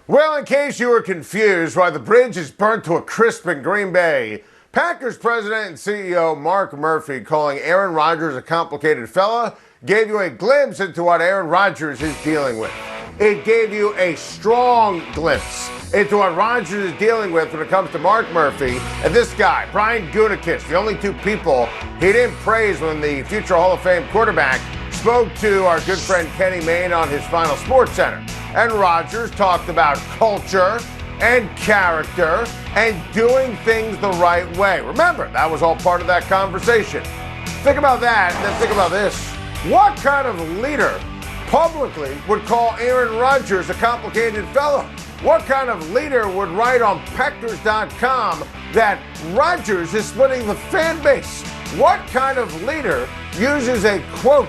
Well, in case you were confused why the bridge is burnt to a crisp in Green Bay, Packers president and CEO Mark Murphy calling Aaron Rodgers a complicated fella gave you a glimpse into what Aaron Rodgers is dealing with. It gave you a strong glimpse into what Rodgers is dealing with when it comes to Mark Murphy and this guy, Brian Gutekunst, the only two people he didn't praise when the future Hall of Fame quarterback spoke to our good friend Kenny Mayne on his final Sports Center. And Rodgers talked about culture and character and doing things the right way. Remember, that was all part of that conversation. Think about that, and then think about this. What kind of leader publicly would call Aaron Rodgers a complicated fellow? What kind of leader would write on Packers.com that Rodgers is splitting the fan base? What kind of leader uses a, quote,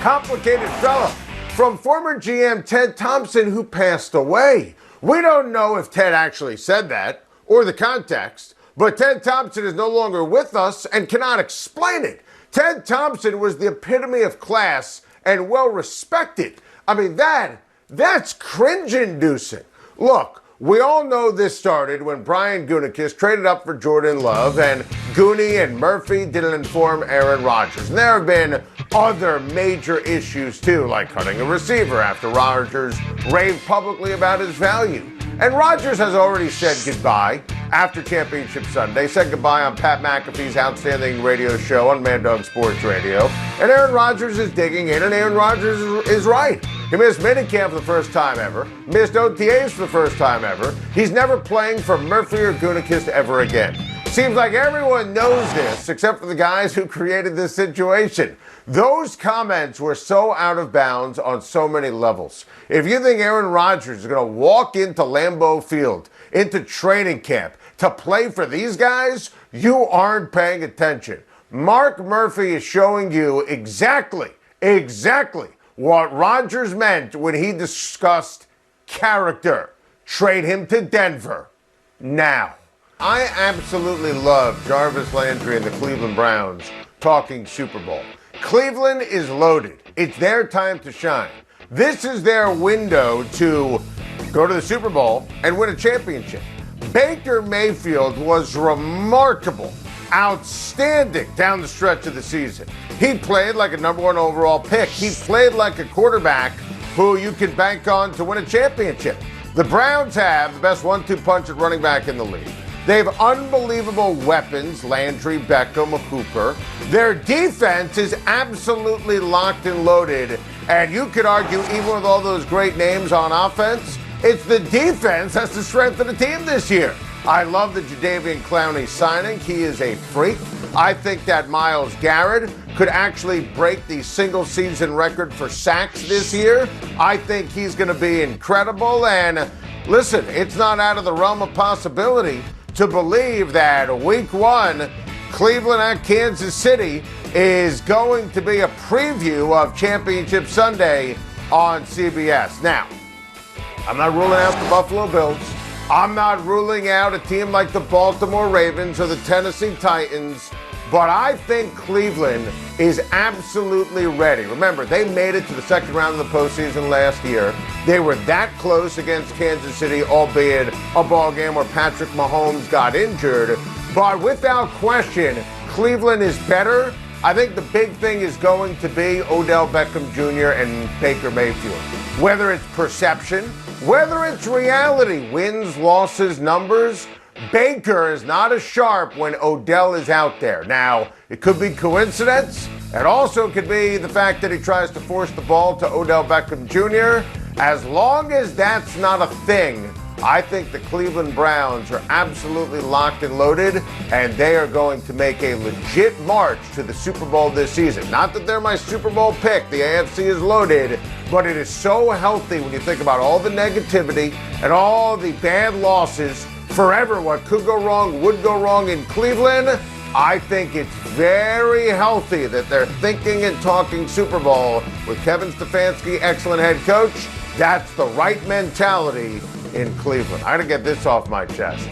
complicated fellow from former GM Ted Thompson, who passed away? We don't know if Ted actually said that or the context, but Ted Thompson is no longer with us and cannot explain it. Ted Thompson was the epitome of class and well-respected. I mean, that's cringe-inducing. Look, we all know this started when Brian Gutekunst traded up for Jordan Love, and Goonie and Murphy didn't inform Aaron Rodgers. And there have been other major issues, too, like cutting a receiver after Rodgers raved publicly about his value. And Rodgers has already said goodbye after Championship Sunday, said goodbye on Pat McAfee's outstanding radio show on Mad Dog Sports Radio. And Aaron Rodgers is digging in, and Aaron Rodgers is right. He missed minicamp for the first time ever, missed OTAs for the first time ever. He's never playing for Murphy or Gutekunst ever again. Seems like everyone knows this, except for the guys who created this situation. Those comments were so out of bounds on so many levels. If you think Aaron Rodgers is going to walk into Lambeau Field, into training camp, to play for these guys, you aren't paying attention. Mark Murphy is showing you exactly what Rodgers meant when he discussed character. Trade him to Denver now. I absolutely love Jarvis Landry and the Cleveland Browns talking Super Bowl. Cleveland is loaded. It's their time to shine. This is their window to go to the Super Bowl and win a championship. Baker Mayfield was remarkable, outstanding down the stretch of the season. He played like a number one overall pick. He played like a quarterback who you can bank on to win a championship. The Browns have the best 1-2 punch at running back in the league. They have unbelievable weapons, Landry, Beckham, Cooper. Their defense is absolutely locked and loaded. And you could argue, even with all those great names on offense, it's the defense that's the strength of the team this year. I love the Jadeveon Clowney signing. He is a freak. I think that Myles Garrett could actually break the single-season record for sacks this year. I think he's going to be incredible. And listen, it's not out of the realm of possibility to believe that week one, Cleveland at Kansas City is going to be a preview of Championship Sunday on CBS. Now, I'm not ruling out the Buffalo Bills. I'm not ruling out a team like the Baltimore Ravens or the Tennessee Titans, but I think Cleveland is absolutely ready. Remember, they made it to the second round of the postseason last year. They were that close against Kansas City, albeit a ball game where Patrick Mahomes got injured. But without question, Cleveland is better. I think the big thing is going to be Odell Beckham Jr. and Baker Mayfield. Whether it's perception, whether it's reality, wins, losses, numbers, Baker is not as sharp when Odell is out there. Now, it could be coincidence. It also could be the fact that he tries to force the ball to Odell Beckham Jr. As long as that's not a thing, I think the Cleveland Browns are absolutely locked and loaded, and they are going to make a legit march to the Super Bowl this season. Not that they're my Super Bowl pick. The AFC is loaded, but it is so healthy when you think about all the negativity and all the bad losses. Forever, what could go wrong would go wrong in Cleveland. I think it's very healthy that they're thinking and talking Super Bowl with Kevin Stefanski, excellent head coach. That's the right mentality in Cleveland. I gotta get this off my chest.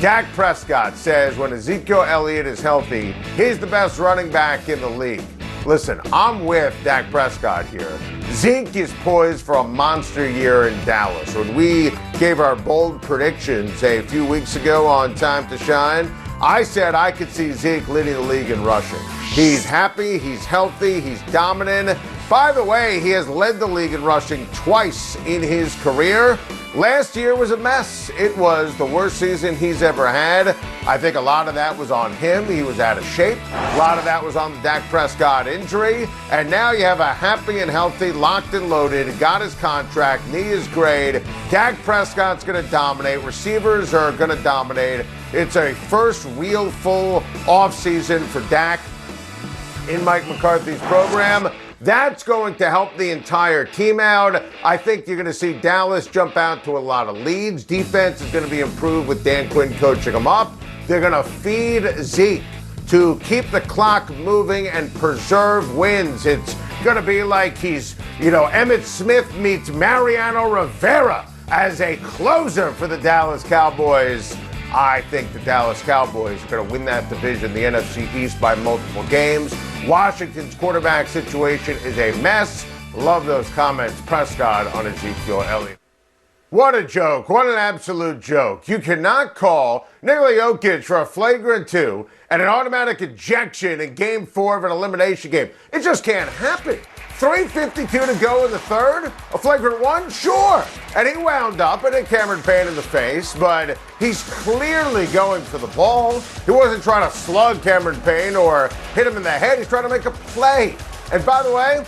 Dak Prescott says when Ezekiel Elliott is healthy, he's the best running back in the league. Listen, I'm with Dak Prescott here. Zeke is poised for a monster year in Dallas. When we gave our bold predictions a few weeks ago on Time to Shine, I said I could see Zeke leading the league in rushing. He's happy, he's healthy, he's dominant. By the way, he has led the league in rushing twice in his career. Last year was a mess. It was the worst season he's ever had. I think a lot of that was on him. He was out of shape. A lot of that was on the Dak Prescott injury. And now you have a happy and healthy, locked and loaded, got his contract, knee is great. Dak Prescott's going to dominate. Receivers are going to dominate. It's a first real full offseason for Dak in Mike McCarthy's program. That's going to help the entire team out. I think you're going to see Dallas jump out to a lot of leads. Defense is going to be improved with Dan Quinn coaching them up. They're going to feed Zeke to keep the clock moving and preserve wins. It's going to be like he's, Emmitt Smith meets Mariano Rivera as a closer for the Dallas Cowboys. I think the Dallas Cowboys are going to win that division, the NFC East, by multiple games. Washington's quarterback situation is a mess. Love those comments, Prescott on Ezekiel, Elliott. What a joke. What an absolute joke. You cannot call Nikola Jokic for a flagrant 2 and an automatic ejection in Game 4 of an elimination game. It just can't happen. 3:52 to go in the third. A flagrant 1? Sure. And he wound up and hit Cameron Payne in the face, but he's clearly going for the ball. He wasn't trying to slug Cameron Payne or hit him in the head. He's trying to make a play. And by the way,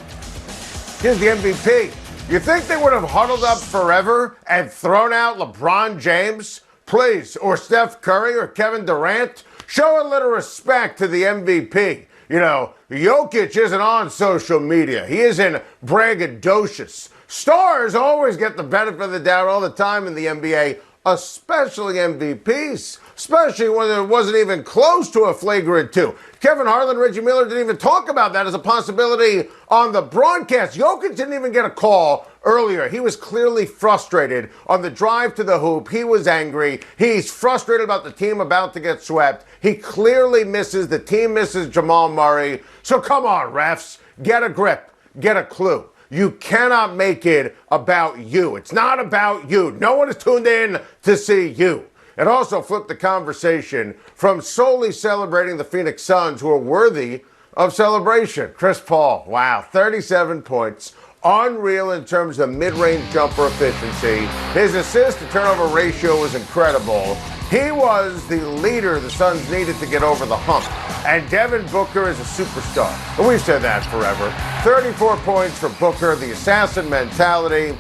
here's the MVP. You think they would have huddled up forever and thrown out LeBron James, please, or Steph Curry or Kevin Durant? Show a little respect to the MVP. Jokic isn't on social media. He isn't braggadocious. Stars always get the benefit of the doubt all the time in the NBA, especially MVPs, especially when it wasn't even close to a flagrant 2. Kevin Harlan, Reggie Miller didn't even talk about that as a possibility on the broadcast. Jokic didn't even get a call earlier. He was clearly frustrated on the drive to the hoop. He was angry. He's frustrated about the team about to get swept. He clearly misses. The team misses Jamal Murray. So come on, refs. Get a grip. Get a clue. You cannot make it about you. It's not about you. No one is tuned in to see you. It also flipped the conversation from solely celebrating the Phoenix Suns, who are worthy of celebration. Chris Paul, wow, 37 points. Unreal in terms of mid-range jumper efficiency. His assist-to-turnover ratio was incredible. He was the leader the Suns needed to get over the hump. And Devin Booker is a superstar. And we've said that forever. 34 points for Booker, the assassin mentality,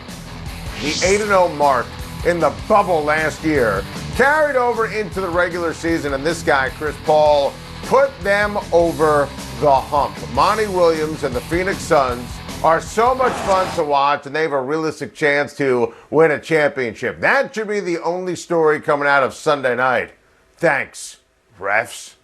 the 8-0 mark in the bubble last year, carried over into the regular season, and this guy, Chris Paul, put them over the hump. Monty Williams and the Phoenix Suns are so much fun to watch, and they have a realistic chance to win a championship. That should be the only story coming out of Sunday night. Thanks, refs.